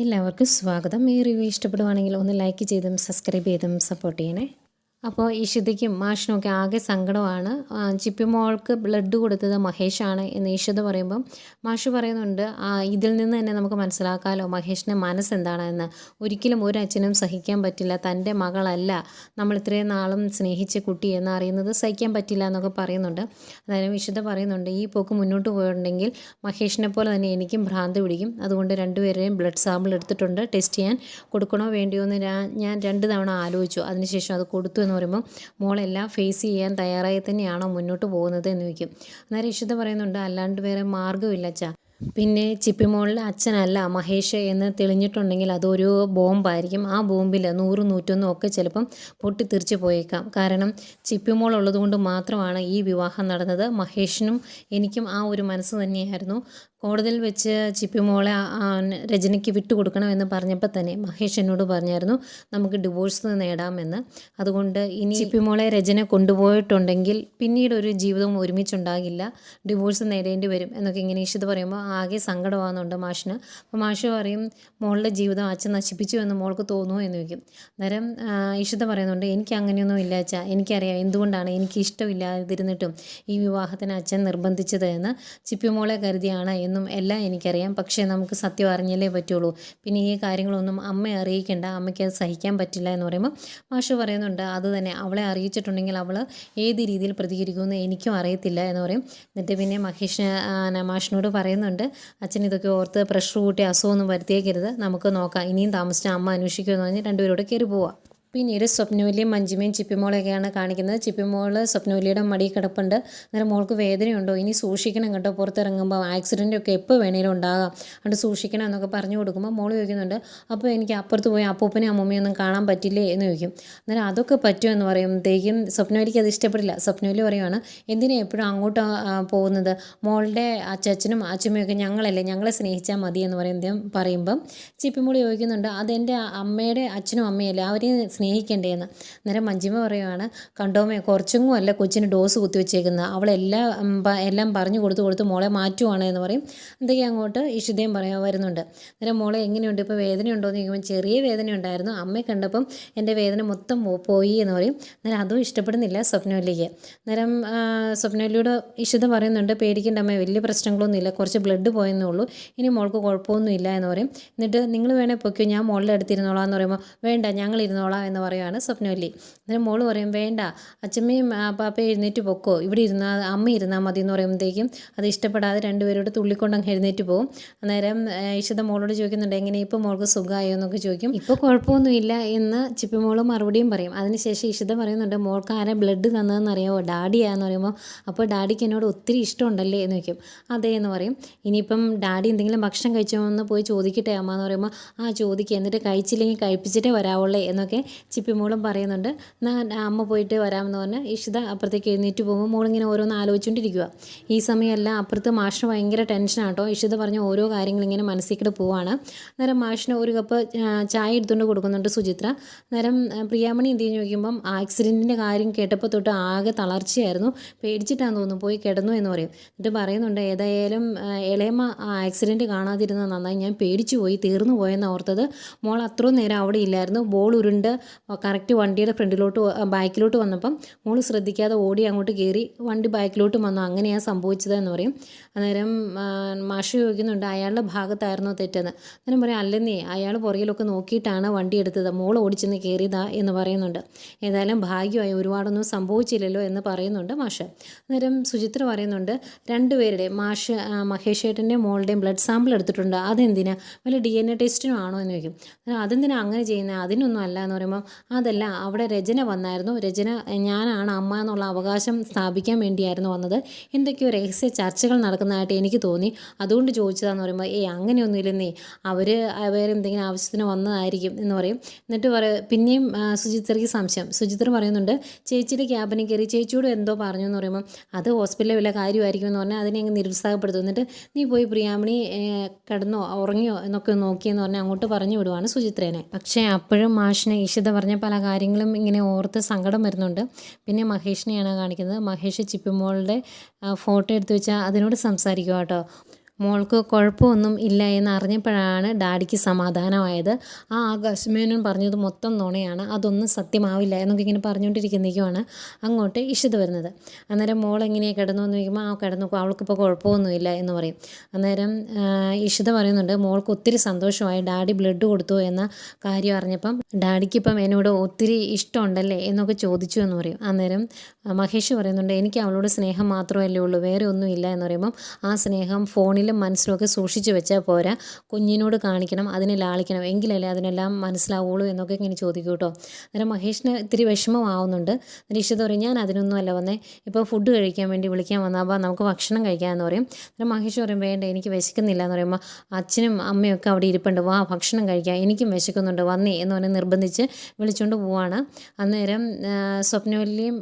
എല്ലാവർക്കും സ്വാഗതം. ഈ റിവ്യൂ ഇഷ്ടപ്പെടുവാണെങ്കിൽ ഒന്ന് ലൈക്ക് ചെയ്തും സബ്സ്ക്രൈബ് ചെയ്തും സപ്പോർട്ട് ചെയ്യണേ. അപ്പോൾ ഇഷിതയ്ക്കും മാഷിനുമൊക്കെ ആകെ സങ്കടമാണ്. ചിപ്പി മോൾക്ക് ബ്ലഡ് കൊടുത്തത് മഹേഷാണ് എന്ന് ഇഷിത പറയുമ്പം മാഷ് പറയുന്നുണ്ട്, ഇതിൽ നിന്ന് തന്നെ നമുക്ക് മനസ്സിലാക്കാമല്ലോ മഹേഷിൻ്റെ മനസ്സെന്താണെന്ന്. ഒരിക്കലും ഒരു അച്ഛനും സഹിക്കാൻ പറ്റില്ല, തൻ്റെ മകളല്ല നമ്മൾ ഇത്രയും നാളും സ്നേഹിച്ച കുട്ടി എന്ന് അറിയുന്നത് സഹിക്കാൻ പറ്റില്ല എന്നൊക്കെ പറയുന്നുണ്ട്. അതായത് ഇഷിത പറയുന്നുണ്ട്, ഈ പോക്ക് മുന്നോട്ട് പോയിട്ടുണ്ടെങ്കിൽ മഹേഷിനെ പോലെ തന്നെ എനിക്കും ഭ്രാന്ത് പിടിക്കും. അതുകൊണ്ട് രണ്ടുപേരെയും ബ്ലഡ് സാമ്പിൾ എടുത്തിട്ടുണ്ട്. ടെസ്റ്റ് ചെയ്യാൻ കൊടുക്കണോ വേണ്ടിയോ എന്ന് ഞാൻ 2 തവണ ആലോചിച്ചു. അതിനുശേഷം അത് കൊടുത്തു എന്ന് പറയുമ്പോൾ മോളെല്ലാം ഫേസ് ചെയ്യാൻ തയ്യാറായി തന്നെയാണോ മുന്നോട്ട് പോകുന്നത് എന്ന് ചോദിക്കും. അന്നേരം ഇഷിത പറയുന്നുണ്ട്, അല്ലാണ്ട് വേറെ മാർഗ്ഗമില്ല അച്ഛാ. പിന്നെ ചിപ്പിമോളിലെ അച്ഛനല്ല മഹേഷ് എന്ന് തെളിഞ്ഞിട്ടുണ്ടെങ്കിൽ അതൊരു ബോംബായിരിക്കും. ആ ബോംബിൽ 100, 101 ഒക്കെ ചിലപ്പം പൊട്ടിത്തെറിച്ച് പോയേക്കാം. കാരണം ചിപ്പിമോൾ ഉള്ളതുകൊണ്ട് മാത്രമാണ് ഈ വിവാഹം നടന്നത്. മഹേഷിനും എനിക്കും ആ ഒരു മനസ്സ് തന്നെയായിരുന്നു. കോടതിയിൽ വെച്ച് ചിപ്പിമോളെ രജനിക്ക് വിട്ടുകൊടുക്കണമെന്ന് പറഞ്ഞപ്പോൾ തന്നെ മഹേഷ് എന്നോട് പറഞ്ഞായിരുന്നു നമുക്ക് ഡിവോഴ്സ് നേടാമെന്ന്. അതുകൊണ്ട് ഇനി ചിപ്പിമോളെ രജന കൊണ്ടുപോയിട്ടുണ്ടെങ്കിൽ പിന്നീട് ഒരു ജീവിതവും ഒരുമിച്ചുണ്ടാകില്ല, ഡിവോഴ്സ് നേടേണ്ടി വരും എന്നൊക്കെ ഇങ്ങനെ ഇഷിത പറയുമ്പോൾ ആകെ സങ്കടമാകുന്നുണ്ട് മാഷിന്. അപ്പോൾ മാഷ് പറയും, മോളുടെ ജീവിതം അച്ഛൻ നശിപ്പിച്ചു എന്ന് മോൾക്ക് തോന്നുമോ എന്ന് ചോദിക്കും. അന്നേരം ഇഷിത പറയുന്നുണ്ട്, എനിക്ക് അങ്ങനെയൊന്നും ഇല്ല അച്ഛാ, എനിക്കറിയാം എന്തുകൊണ്ടാണ് എനിക്ക് ഇഷ്ടമില്ലാതിരുന്നിട്ടും ഈ വിവാഹത്തിന് അച്ഛൻ നിർബന്ധിച്ചത് എന്ന്. ചിപ്പിമോളെ കരുതിയാണ് എന്നും എല്ലാം എനിക്കറിയാം. പക്ഷേ നമുക്ക് സത്യം അറിഞ്ഞല്ലേ പറ്റുള്ളൂ. പിന്നെ ഈ കാര്യങ്ങളൊന്നും അമ്മയെ അറിയിക്കേണ്ട, അമ്മയ്ക്ക് അത് സഹിക്കാൻ പറ്റില്ല എന്ന് പറയുമ്പോൾ മാഷ് പറയുന്നുണ്ട്, അത് തന്നെ അവളെ അറിയിച്ചിട്ടുണ്ടെങ്കിൽ അവൾ ഏത് രീതിയിൽ പ്രതികരിക്കുമെന്ന് എനിക്കും അറിയത്തില്ല എന്ന് പറയും. എന്നിട്ട് പിന്നെ മാഷിനോട് പറയുന്നുണ്ട്, അച്ഛൻ ഇതൊക്കെ ഓർത്ത് പ്രഷർ കൂട്ടി അസുഖമൊന്നും വരുത്തിയേക്കരുത്, നമുക്ക് നോക്കാം, ഇനിയും താമസിച്ച അമ്മ അന്വേഷിക്കുമെന്ന് പറഞ്ഞ് രണ്ടുപേരോട് കയറി പോവാം. പിന്നീട് സ്വപ്നവല്ലിയും മഞ്ജിമയും ചിപ്പിമോളൊക്കെയാണ് കാണിക്കുന്നത്. ചിപ്പിമോൾ സ്വപ്നവല്ലിയുടെ മടി കിടപ്പുണ്ട്. അന്നേരം മോൾക്ക് വേദനയുണ്ടോ, ഇനി സൂക്ഷിക്കണം കേട്ടോ, പുറത്തിറങ്ങുമ്പോൾ ആക്സിഡൻ്റൊക്കെ എപ്പോൾ വേണേലും ഉണ്ടാകാം, അതുകൊണ്ട് സൂക്ഷിക്കണം എന്നൊക്കെ പറഞ്ഞു കൊടുക്കുമ്പോൾ മോൾ ചോദിക്കുന്നുണ്ട്, അപ്പോൾ എനിക്ക് അപ്പുറത്ത് പോയി അപ്പൂപ്പനെയും അമ്മൂമ്മയൊന്നും കാണാൻ പറ്റില്ലേ എന്ന് ചോദിക്കും. അന്നേരം അതൊക്കെ പറ്റുമെന്ന് പറയുമ്പോഴത്തേക്കും സ്വപ്നവല്ലിക്ക് അത് ഇഷ്ടപ്പെടില്ല. സ്വപ്നവല്ലി പറയുവാണ്, എന്തിനാ എപ്പോഴും അങ്ങോട്ട് പോകുന്നത്, മോളുടെ അച്ഛനും അച്ഛമ്മയൊക്കെ ഞങ്ങളല്ലേ, ഞങ്ങളെ സ്നേഹിച്ചാൽ മതി എന്ന് പറയുമ്പം ചിപ്പിമോൾ ചോദിക്കുന്നുണ്ട്, അതെൻ്റെ അമ്മയുടെ അച്ഛനും അമ്മയല്ലേ, അവരെയും സ്നേഹിക്കേണ്ടതെന്ന്. അന്നേരം മഞ്ജിമ പറയുവാണ്, കണ്ടോമേ കുറച്ചെങ്ങും അല്ല കൊച്ചിന് ഡോസ് കുത്തിവെച്ചേക്കുന്നത്, അവളെല്ലാം പറഞ്ഞു കൊടുത്ത് മോളെ മാറ്റുവാണ് എന്ന് പറയും. എന്തൊക്കെയാണ് അങ്ങോട്ട് ഇഷിതയും വരുന്നുണ്ട്. അന്നേരം മോളെ എങ്ങനെയുണ്ട്, ഇപ്പോൾ വേദനയുണ്ടോ എന്ന് ചോദിക്കുമ്പോൾ ചെറിയ വേദന ഉണ്ടായിരുന്നു, അമ്മയെ കണ്ടപ്പം എൻ്റെ വേദന മൊത്തം പോയി എന്ന് പറയും. അന്നേരം അതും ഇഷ്ടപ്പെടുന്നില്ല സ്വപ്നവല്ലിക്ക്. അന്നേരം സ്വപ്നവല്ലിയോട് ഇഷിത പറയുന്നുണ്ട്, പേടിക്കേണ്ട അമ്മ, വലിയ പ്രശ്നങ്ങളൊന്നുമില്ല, കുറച്ച് ബ്ലഡ് പോയെന്നേ ഉള്ളൂ, ഇനി മോൾക്ക് കുഴപ്പമൊന്നുമില്ല എന്ന് പറയും. എന്നിട്ട് നിങ്ങൾ വേണേൽ പൊയ്ക്കോ, ഞാൻ മോളുടെ അടുത്തിരുന്നോളാം എന്ന് പറയുമ്പോൾ വേണ്ട ഞങ്ങൾ ഇരുന്നോളാം എന്ന് പറയുകയാണ് സ്വപ്നവല്ലി. അന്നേരം മോള് പറയും, വേണ്ട അച്ഛമ്മയും പാപ്പയും എഴുന്നേറ്റ് പൊക്കോ, ഇവിടെ ഇരുന്നാൽ അമ്മ ഇരുന്നാൽ മതി എന്ന് പറയുമ്പോഴത്തേക്കും അത് ഇഷ്ടപ്പെടാതെ രണ്ടുപേരോട് തുള്ളിക്കൊണ്ടങ്ങ് എഴുന്നേറ്റ് പോകും. അന്നേരം ഇഷിത മോളോട് ചോദിക്കുന്നുണ്ട്, എങ്ങനെ ഇപ്പോൾ മോൾക്ക് സുഖമായോ എന്നൊക്കെ ചോദിക്കും. ഇപ്പോൾ കുഴപ്പമൊന്നുമില്ല എന്ന് ചിപ്പിമോള് മറുപടിയും പറയും. അതിനുശേഷം ഇഷിത പറയുന്നുണ്ട്, മോൾക്ക് ആരാ ബ്ലഡ് തന്നതെന്ന് അറിയാമോ, ഡാഡിയാന്ന് പറയുമ്പോൾ അപ്പോൾ ഡാഡിക്ക് എന്നോട് ഒത്തിരി ഇഷ്ടമുണ്ടല്ലേ എന്ന് ചോദിക്കും. അതേ എന്ന് പറയും. ഇനിയിപ്പം ഡാഡി എന്തെങ്കിലും ഭക്ഷണം കഴിച്ചോ എന്ന് പോയി ചോദിക്കട്ടെ അമ്മ എന്ന് പറയുമ്പോൾ ചോദിക്കുക, എന്നിട്ട് കഴിച്ചില്ലെങ്കിൽ കഴിപ്പിച്ചിട്ടേ വരാവുള്ളേ എന്നൊക്കെ ചിപ്പിമോളും പറയുന്നുണ്ട്. എന്നാൽ അമ്മ പോയിട്ട് വരാമെന്ന് പറഞ്ഞ് ഇഷിത അപ്പുറത്തേക്ക് എഴുന്നേറ്റ് പോകുമ്പോൾ മോളിങ്ങനെ ഓരോന്ന് ആലോചിച്ചുകൊണ്ടിരിക്കുക. ഈ സമയമെല്ലാം അപ്പുറത്ത് മാഷിന് ഭയങ്കര ടെൻഷനാട്ടോ. ഇഷിത പറഞ്ഞ ഓരോ കാര്യങ്ങളിങ്ങനെ മനസ്സിൽ പോവാണ്. അന്നേരം മാഷിന് ഒരു കപ്പ് ചായ എടുത്തുകൊണ്ട് കൊടുക്കുന്നുണ്ട് സുചിത്ര. അന്നേരം പ്രിയാമണി എന്ത് ചെയ്യുന്നു ചോദിക്കുമ്പം ആക്സിഡൻറ്റിൻ്റെ കാര്യം കേട്ടപ്പോൾ തൊട്ട് ആകെ തളർച്ചയായിരുന്നു, പേടിച്ചിട്ടാന്ന് തോന്നുന്നു, പോയി കിടന്നു എന്ന് പറയും. എന്നിട്ട് പറയുന്നുണ്ട്, ഏതായാലും ഇളയമ്മ ആക്സിഡൻറ്റ് കാണാതിരുന്നത് നന്നായി, ഞാൻ പേടിച്ചു പോയി, തീർന്നു പോയെന്ന് ഓർത്തത്. മോൾ അത്രയും നേരം അവിടെ ഇല്ലായിരുന്നു, ബോൾ ഉരുണ്ട് കറക്റ്റ് വണ്ടിയുടെ ബാക്കിലോട്ട് വന്നപ്പം മോൾ ശ്രദ്ധിക്കാതെ ഓടി അങ്ങോട്ട് കയറി, വണ്ടി ബാക്കിലോട്ട് വന്നു, അങ്ങനെയാണ് സംഭവിച്ചത് എന്ന് പറയും. അന്നേരം മാഷ് ചോദിക്കുന്നുണ്ട്, അയാളുടെ ഭാഗത്തായിരുന്നോ തെറ്റെന്ന്. അന്നേരം പറയും, അല്ലെന്നേ അയാൾ പുറകിലൊക്കെ നോക്കിയിട്ടാണ് വണ്ടി എടുത്തത്, മോൾ ഓടിച്ചെന്ന് കയറിയതാ എന്ന് പറയുന്നുണ്ട്. ഏതായാലും ഭാഗ്യമായി, ഒരുപാടൊന്നും സംഭവിച്ചില്ലല്ലോ എന്ന് പറയുന്നുണ്ട് മാഷ്. അന്നേരം സുചിത്ര പറയുന്നുണ്ട്, രണ്ടുപേരുടെ മഹേഷ് ഏട്ടൻ്റെയും മോളുടെയും ബ്ലഡ് സാമ്പിൾ എടുത്തിട്ടുണ്ട്, അതെന്തിനാ, വല്ല DNA ടെസ്റ്റിനും ആണോ എന്ന് ചോദിക്കും. അതെന്തിനാ അങ്ങനെ ചെയ്യുന്നത്, അതിനൊന്നും അല്ല എന്ന് പറയുമ്പോൾ, അതല്ല അവിടെ രചന വന്നായിരുന്നു, രചന ഞാനാണ് അമ്മ എന്നുള്ള അവകാശം സ്ഥാപിക്കാൻ വേണ്ടിയായിരുന്നു വന്നത്, എന്തൊക്കെയോ രഹസ്യ ചർച്ചകൾ നടക്കുന്നതായിട്ട് എനിക്ക് തോന്നി, അതുകൊണ്ട് ചോദിച്ചതാന്ന് പറയുമ്പോൾ, അങ്ങനെയൊന്നും ഇല്ലെന്നേ, അവർ വേറെ എന്തെങ്കിലും ആവശ്യത്തിന് വന്നതായിരിക്കും എന്ന് പറയും. എന്നിട്ട് പിന്നെയും സുചിത്രയ്ക്ക് സംശയം. സുചിത്ര പറയുന്നുണ്ട്, ചേച്ചിയുടെ ക്യാബിനിൽ കയറി ചേച്ചിയോട് എന്തോ പറഞ്ഞു എന്ന് പറയുമ്പോൾ, അത് ഹോസ്പിറ്റലിലെ വല്ല കാര്യമായിരിക്കും എന്ന് പറഞ്ഞാൽ അതിനെ അങ്ങ് നിരുത്സാഹപ്പെടുത്തും. എന്നിട്ട് നീ പോയി പ്രിയാമണി കിടന്നോ ഉറങ്ങിയോ എന്നൊക്കെ നോക്കിയെന്ന് പറഞ്ഞാൽ അങ്ങോട്ട് പറഞ്ഞു വിടുവാണ് സുചിത്രേനെ. പക്ഷേ അപ്പോഴും മാഷിനെ ഇഷിത പറഞ്ഞ പല കാര്യങ്ങളും ഇങ്ങനെ ഓർത്ത് സങ്കടം വരുന്നുണ്ട്. പിന്നെ മഹേഷിനെയാണ് കാണിക്കുന്നത്. മഹേഷ് ചിപ്പിമോളുടെ ഫോട്ടോ എടുത്ത് വെച്ചാൽ അതിനോട് സംസാരിക്കുക കേട്ടോ. മോൾക്ക് കുഴപ്പമൊന്നും ഇല്ല എന്ന് അറിഞ്ഞപ്പോഴാണ് ഡാഡിക്ക് സമാധാനമായത്. ആ ആകാശമേനോൻ പറഞ്ഞത് മൊത്തം നുണയാണ്, അതൊന്നും സത്യമാവില്ല എന്നൊക്കെ ഇങ്ങനെ പറഞ്ഞുകൊണ്ടിരിക്കുന്നേക്കുമാണ് അങ്ങോട്ട് ഇഷിത വരുന്നത്. അന്നേരം മോൾ എങ്ങനെയാണ് കിടന്നു എന്ന് ചോദിക്കുമ്പോൾ കിടന്നു, അവൾക്കിപ്പോൾ കുഴപ്പമൊന്നുമില്ല എന്ന് പറയും. അന്നേരം ഇഷിത പറയുന്നുണ്ട് മോൾക്ക് ഒത്തിരി സന്തോഷമായി ഡാഡി ബ്ലഡ് കൊടുത്തു എന്ന കാര്യം അറിഞ്ഞപ്പം ഡാഡിക്കിപ്പം എന്നോട് ഒത്തിരി ഇഷ്ടമുണ്ടല്ലേ എന്നൊക്കെ ചോദിച്ചു എന്ന് പറയും. അന്നേരം മഹേഷ് പറയുന്നുണ്ട് എനിക്ക് അവളോട് സ്നേഹം മാത്രമല്ലേ ഉള്ളൂ, വേറെ ഒന്നുമില്ല എന്ന് പറയുമ്പം ആ സ്നേഹം ഫോണിലും മനസ്സിലൊക്കെ സൂക്ഷിച്ചു വെച്ചാൽ പോരാ, കുഞ്ഞിനോട് കാണിക്കണം, അതിനെ ലാളിക്കണം, എങ്കിലല്ലേ അതിനെല്ലാം മനസ്സിലാവുള്ളൂ എന്നൊക്കെ ഇങ്ങനെ ചോദിക്കും കേട്ടോ. അന്നേരം മഹേഷിന് ഇത്തിരി വിഷമമാവുന്നുണ്ട്. ഇഷിത പറയും ഞാൻ അതിനൊന്നും അല്ല വന്നേ, ഇപ്പോൾ ഫുഡ് കഴിക്കാൻ വേണ്ടി വിളിക്കാൻ വന്നാൽ അപ്പോൾ നമുക്ക് ഭക്ഷണം കഴിക്കാമെന്ന് പറയും. അന്നേരം മഹേഷ് പറയും വേണ്ട എനിക്ക് വിശക്കുന്നില്ല എന്ന് പറയുമ്പോൾ അച്ഛനും അമ്മയൊക്കെ അവിടെ ഇരിപ്പുണ്ട്, വാ ഭക്ഷണം കഴിക്കാം, എനിക്കും വിശക്കുന്നുണ്ട് വന്നേ എന്ന് പറഞ്ഞ് നിർബന്ധിച്ച് വിളിച്ചുകൊണ്ട് പോവാണ്. അന്നേരം സ്വപ്നവല്ലിയും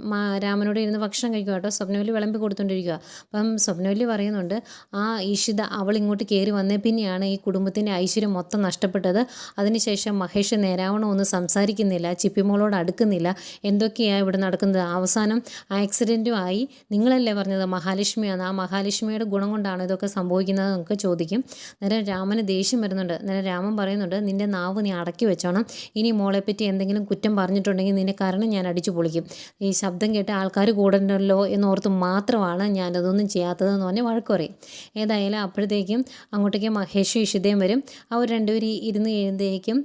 രാമനോട് ഇരുന്ന് ഭക്ഷണം കഴിക്കുക കേട്ടോ. സ്വപ്നവല്ലി വിളമ്പി കൊടുത്തുകൊണ്ടിരിക്കുക. അപ്പം സ്വപ്നവല്ലി പറയുന്നുണ്ട് ആ ഇഷിത അവൾ ഇങ്ങോട്ട് കയറി വന്നേ പിന്നെയാണ് ഈ കുടുംബത്തിൻ്റെ ഐശ്വര്യം മൊത്തം നഷ്ടപ്പെട്ടത്. അതിനുശേഷം മഹേഷ് നേരാവണമൊന്നും സംസാരിക്കുന്നില്ല, ചിപ്പിമോളോട് അടുക്കുന്നില്ല, എന്തൊക്കെയാണ് ഇവിടെ നടക്കുന്നത്. അവസാനം ആക്സിഡൻറ്റും ആയി. നിങ്ങളല്ലേ പറഞ്ഞത് മഹാലക്ഷ്മിയാണ്, ആ മഹാലക്ഷ്മിയുടെ ഗുണം കൊണ്ടാണ് ഇതൊക്കെ സംഭവിക്കുന്നത് എന്നൊക്കെ ചോദിക്കും. നേരം രാമന് ദേഷ്യം വരുന്നുണ്ട്. നേരം രാമൻ പറയുന്നുണ്ട് നിൻ്റെ നാവ് നീ അടക്കി വെച്ചോണം, ഇനി മോളെപ്പറ്റി എന്തെങ്കിലും കുറ്റം പറഞ്ഞിട്ടുണ്ടെങ്കിൽ നിന്നെ കാരണം ഞാൻ അടിച്ചു പൊളിക്കും. ഈ ശബ്ദം കേട്ട് ആൾക്കാർ കൂടണ്ടല്ലോ എന്നോർത്ത് മാത്രമാണ് ഞാനതൊന്നും ചെയ്യാത്തതെന്ന് പറഞ്ഞ് വഴക്ക് പറയും. ഏതായാലും അപ്പോഴത്തേക്കും അങ്ങോട്ടേക്ക് മഹേഷും ഇഷിതയും വരും. അവർ രണ്ടുപേരും ഇരുന്ന് എഴുന്നേക്കും.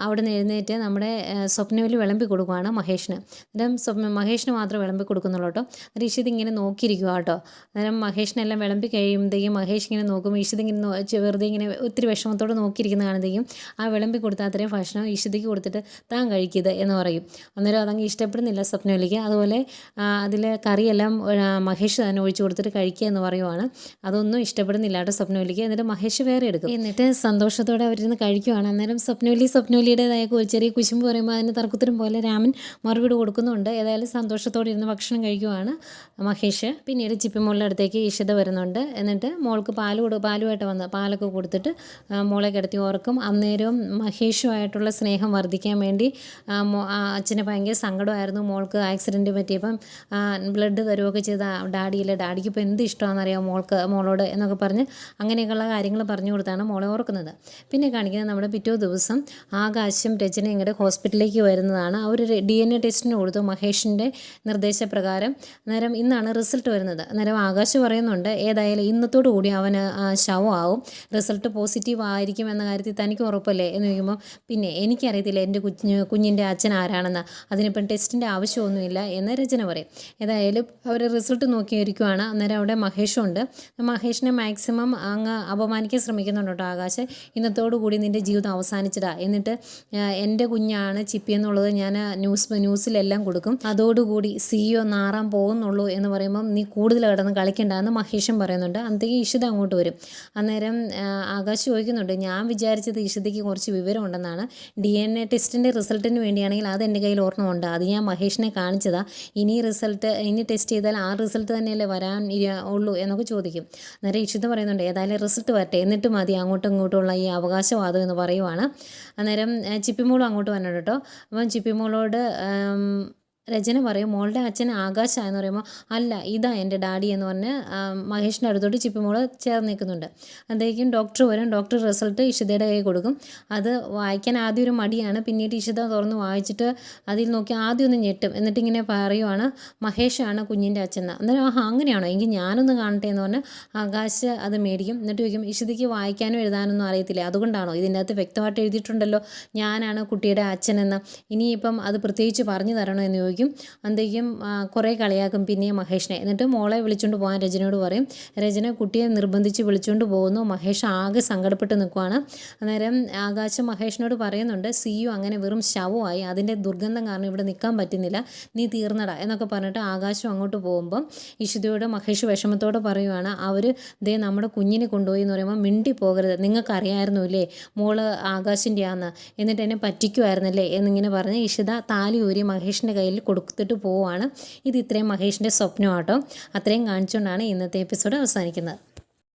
അവിടെ നിന്ന് എഴുന്നേറ്റ് നമ്മുടെ സ്വപ്നവല്ലി വിളമ്പി കൊടുക്കുകയാണ് മഹേഷിന്. അന്നേരം മഹേഷിന് മാത്രം വിളമ്പി കൊടുക്കുന്നുള്ളൂ കേട്ടോ. അന്നേരം ഇഷിത ഇങ്ങനെ നോക്കിയിരിക്കുക കേട്ടോ. അന്നേരം മഹേഷിനെല്ലാം വിളമ്പി കഴിയുമ്പോഴത്തേക്കും മഹേഷ് ഇങ്ങനെ നോക്കും, ഇഷിത ഇങ്ങനെ വെറുതെ ഇങ്ങനെ ഒത്തിരി വിഷമത്തോടെ നോക്കിയിരിക്കുന്ന കാണുമ്പോഴത്തേക്കും ആ വിളമ്പി കൊടുത്ത അത്രയും ഭക്ഷണം ഇഷിതയ്ക്ക് കൊടുത്തിട്ട് താൻ കഴിക്കുക എന്ന് പറയും. അന്നേരം അതങ്ങ് ഇഷ്ടപ്പെടുന്നില്ല സ്വപ്നവല്ലിക്ക്. അതുപോലെ അതിൽ കറിയെല്ലാം മഹേഷ് തന്നെ ഒഴിച്ചു കൊടുത്തിട്ട് കഴിക്കുക എന്ന് പറയുവാണ്. അതൊന്നും ഇഷ്ടപ്പെടുന്നില്ല കേട്ടോ സ്വപ്നവല്ലിക്ക്. എന്നിട്ട് മഹേഷ് വേറെ എടുക്കും. എന്നിട്ട് സന്തോഷത്തോടെ അവരിരുന്ന് കഴിക്കുവാണ്. അന്നേരം സ്വപ്നവല്ലിയുടേതായ ചെറിയ കുശുമ്പ് പറയുമ്പോൾ അതിന് തർക്കുത്തരം പോലെ രാമൻ മറുപടി കൊടുക്കുന്നുണ്ട്. ഏതായാലും സന്തോഷത്തോടെ ഇരുന്ന് ഭക്ഷണം കഴിക്കുവാണ് മഹേഷ്. പിന്നീട് ചിപ്പിമോളുടെ അടുത്തേക്ക് ഇഷിത വരുന്നുണ്ട്. എന്നിട്ട് മോൾക്ക് പാലുമായിട്ട് വന്ന് പാലൊക്കെ കൊടുത്തിട്ട് മോളെ കിടത്തി ഓർക്കും. അന്നേരവും മഹേഷുമായിട്ടുള്ള സ്നേഹം വർദ്ധിക്കാൻ വേണ്ടി അച്ഛന് ഭയങ്കര സങ്കടമായിരുന്നു. മോൾക്ക് ആക്സിഡൻറ്റ് പറ്റിയപ്പം ബ്ലഡ് തരുമൊക്കെ ചെയ്ത ഡാഡിയില്ല, ഡാഡിക്ക് ഇപ്പോൾ എന്ത് ഇഷ്ടമാണെന്നറിയാം മോളോട് എന്നൊക്കെ പറഞ്ഞ് അങ്ങനെയൊക്കെയുള്ള കാര്യങ്ങൾ പറഞ്ഞു കൊടുത്താണ് മോളെ ഓർക്കുന്നത്. പിന്നെ കാണിക്കുന്നത് നമ്മുടെ പിറ്റേ ദിവസം ആകാശം രചന ഇങ്ങോട്ട് ഹോസ്പിറ്റലിലേക്ക് വരുന്നതാണ്. അവർ DNA ടെസ്റ്റിന് കൊടുത്തു മഹേഷിൻ്റെ നിർദ്ദേശപ്രകാരം. അന്നേരം ഇന്നാണ് റിസൾട്ട് വരുന്നത്. അന്നേരം ആകാശ് പറയുന്നുണ്ട് ഏതായാലും ഇന്നത്തോടു കൂടി അവന് ശവമാവും, റിസൾട്ട് പോസിറ്റീവ് ആയിരിക്കും എന്ന കാര്യത്തിൽ തനിക്ക് ഉറപ്പല്ലേ എന്ന് ചോദിക്കുമ്പോൾ പിന്നെ എനിക്കറിയത്തില്ല എൻ്റെ കുഞ്ഞിൻ്റെ അച്ഛൻ ആരാണെന്ന്, അതിനിപ്പം ടെസ്റ്റിൻ്റെ ആവശ്യമൊന്നുമില്ല എന്ന് രചന പറയും. ഏതായാലും അവർ റിസൾട്ട് നോക്കിയിരിക്കുവാണ്. അന്നേരം അവിടെ മഹേഷുണ്ട്. മഹേഷിനെ മാക്സിമം അങ്ങ് അപമാനിക്കാൻ ശ്രമിക്കുന്നുണ്ട് കേട്ടോ ആകാശ്. ഇന്നത്തോടു കൂടി നിൻ്റെ ജീവിതം അവസാനിച്ചിടാ, എന്നിട്ട് എൻ്റെ കുഞ്ഞാണ് ചിപ്പി എന്നുള്ളത് ഞാൻ ന്യൂസിലെല്ലാം കൊടുക്കും, അതോടുകൂടി CEO നാറാൻ പോകുന്നുള്ളൂ എന്ന് പറയുമ്പം നീ കൂടുതൽ കിടന്ന് കളിക്കണ്ട എന്ന് മഹേഷും പറയുന്നുണ്ട്. അന്നത്തേക്ക് ഇഷിത അങ്ങോട്ട് വരും. അന്നേരം ആകാശ് ചോദിക്കുന്നുണ്ട് ഞാൻ വിചാരിച്ചത് ഇഷിതയ്ക്ക് കുറച്ച് വിവരമുണ്ടെന്നാണ്, DNA ടെസ്റ്റിൻ്റെ റിസൾട്ടിന് വേണ്ടിയാണെങ്കിൽ അത് എൻ്റെ കയ്യിൽ ഓർമ്മയുണ്ട്, അത് ഞാൻ മഹേഷിനെ കാണിച്ചതാണ്, ഇനി ടെസ്റ്റ് ചെയ്താൽ ആ റിസൾട്ട് തന്നെയല്ലേ വരാൻ ഉള്ളൂ എന്നൊക്കെ ചോദിക്കും. അന്നേരം ഇഷിത പറയുന്നുണ്ട് ഏതായാലും റിസൾട്ട് വരട്ടെ എന്നിട്ട് മതി അങ്ങോട്ടും ഇങ്ങോട്ടുമുള്ള ഈ അവകാശവാദം എന്ന് പറയുവാണ്. അന്നേരം ചിപ്പിമോളും അങ്ങോട്ട് വരണം കേട്ടോ. അപ്പം ചിപ്പിമോളോട് രചന പറയും മോളുടെ അച്ഛൻ ആകാശായെന്ന് പറയുമ്പോൾ അല്ല ഇതാ എൻ്റെ ഡാഡി എന്ന് പറഞ്ഞ് മഹേഷിൻ്റെ അടുത്തോട്ട് ചിപ്പിമോള് ചേർന്ന് നിൽക്കുന്നുണ്ട്. അപ്പോഴേക്കും ഡോക്ടർ വരും. ഡോക്ടർ റിസൾട്ട് ഇഷിതയുടെ കയ്യിൽ കൊടുക്കും. അത് വായിക്കാൻ ആദ്യം ഒരു മടിയാണ്, പിന്നീട് ഇഷിത തുറന്ന് വായിച്ചിട്ട് അതിൽ നോക്കി ആദ്യം ഒന്ന് ഞെട്ടും. എന്നിട്ട് ഇങ്ങനെ പറയുവാണ് മഹേഷാണ് കുഞ്ഞിൻ്റെ അച്ഛൻ. അന്നേരം അങ്ങനെയാണോ, എങ്കിൽ ഞാനൊന്ന് കാണട്ടെ എന്ന് പറഞ്ഞ് ആകാശ് അത് മേടിക്കും. എന്നിട്ട് ചോദിക്കും ഇഷിതയ്ക്ക് വായിക്കാനും എഴുതാനൊന്നും അറിയത്തില്ല, അതുകൊണ്ടാണോ, ഇതിൻ്റെ അകത്ത് വ്യക്തമായിട്ട് എഴുതിയിട്ടുണ്ടല്ലോ ഞാനാണ് കുട്ടിയുടെ അച്ഛനെന്ന്, ഇനിയിപ്പം അത് പ്രത്യേകിച്ച് പറഞ്ഞു തരണോ എന്ന് ചോദിക്കും. അന്തേക്കും കുറേ കളിയാക്കും പിന്നെയും മഹേഷിനെ. എന്നിട്ട് മോളെ വിളിച്ചുകൊണ്ട് പോകാൻ രചനയോട് പറയും. രചന കുട്ടിയെ നിർബന്ധിച്ച് വിളിച്ചുകൊണ്ട് പോകുന്നു. മഹേഷ് ആകെ സങ്കടപ്പെട്ട് നിൽക്കുവാണ്. അന്നേരം ആകാശം മഹേഷിനോട് പറയുന്നുണ്ട് CEO അങ്ങനെ വെറും ശവമായി, അതിൻ്റെ ദുർഗന്ധം കാരണം ഇവിടെ നിൽക്കാൻ പറ്റുന്നില്ല, നീ തീർന്നടാ എന്നൊക്കെ പറഞ്ഞിട്ട് ആകാശം അങ്ങോട്ട് പോകുമ്പം ഇഷിതയോട് മഹേഷ് വിഷമത്തോടെ പറയുവാണ് അവർ ദേ നമ്മുടെ കുഞ്ഞിനെ കൊണ്ടുപോയി എന്ന് പറയുമ്പോൾ മിണ്ടി പോകരുത്, നിങ്ങൾക്കറിയായിരുന്നു ഇല്ലേ മോള് ആകാശിൻ്റെ ആന്ന്, എന്നിട്ട് എന്നെ പറ്റിക്കുമായിരുന്നല്ലേ എന്നിങ്ങനെ പറഞ്ഞ് ഇഷിത താലി ഊരി മഹേഷിൻ്റെ കയ്യിൽ കൊടുത്തിട്ട് പോവുകയാണ്. ഇത് ഇത്രയും മഹേഷിൻ്റെ സ്വപ്നമാട്ടോ. അത്രയും കാണിച്ചുകൊണ്ടാണ് ഇന്നത്തെ എപ്പിസോഡ് അവസാനിക്കുന്നത്.